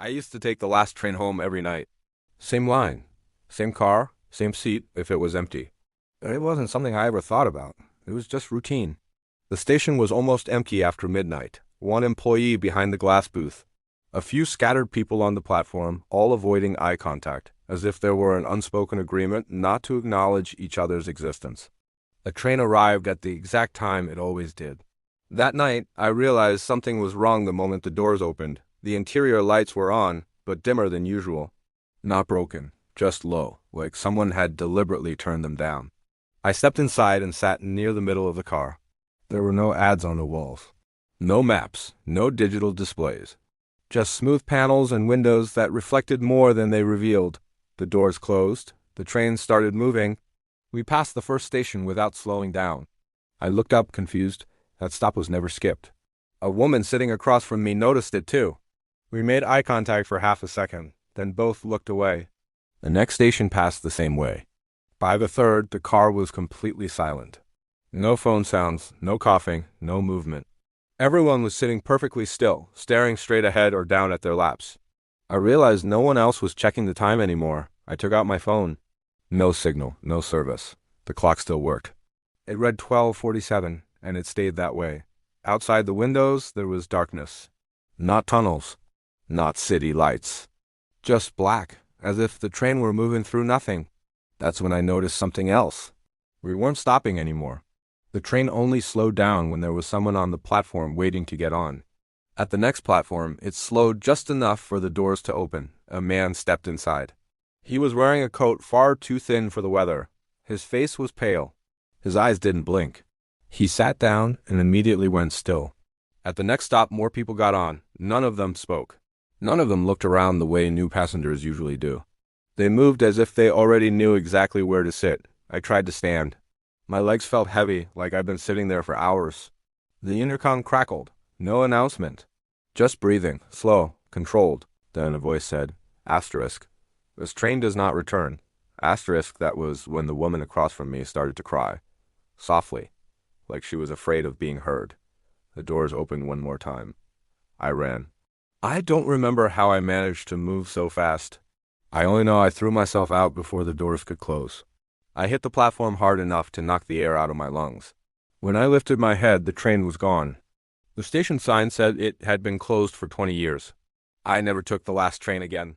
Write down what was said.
I used to take the last train home every night. Same line, same car, same seat if it was empty. It wasn't something I ever thought about. It was just routine. The station was almost empty after midnight. One employee behind the glass booth. A few scattered people on the platform, all avoiding eye contact, as if there were an unspoken agreement not to acknowledge each other's existence. A train arrived at the exact time it always did. That night, I realized something was wrong the moment the doors opened. The interior lights were on, but dimmer than usual. Not broken, just low, like someone had deliberately turned them down. I stepped inside and sat near the middle of the car. There were no ads on the walls. No maps, no digital displays. Just smooth panels and windows that reflected more than they revealed. The doors closed. The train started moving. We passed the first station without slowing down. I looked up, confused. That stop was never skipped. A woman sitting across from me noticed it too. We made eye contact for half a second, then both looked away. The next station passed the same way. By the third, the car was completely silent. No phone sounds, no coughing, no movement. Everyone was sitting perfectly still, staring straight ahead or down at their laps. I realized no one else was checking the time anymore. I took out my phone. No signal, no service. The clock still worked. It read 12:47, and it stayed that way. Outside the windows, there was darkness. Not tunnels, not city lights. Just black, as if the train were moving through nothing. That's when I noticed something else. We weren't stopping anymore. The train only slowed down when there was someone on the platform waiting to get on. At the next platform, it slowed just enough for the doors to open. A man stepped inside. He was wearing a coat far too thin for the weather. His face was pale. His eyes didn't blink. He sat down and immediately went still. At the next stop, more people got on. None of them spoke. None of them looked around the way new passengers usually do. They moved as if they already knew exactly where to sit. I tried to stand. My legs felt heavy, like I'd been sitting there for hours. The intercom crackled. No announcement. Just breathing, slow, controlled. Then a voice said, "Asterisk. This train does not return." Asterisk, that was when the woman across from me started to cry. Softly, like she was afraid of being heard. The doors opened one more time. I ran. I don't remember how I managed to move so fast. I only know I threw myself out before the doors could close. I hit the platform hard enough to knock the air out of my lungs. When I lifted my head, the train was gone. The station sign said it had been closed for 20 years. I never took the last train again.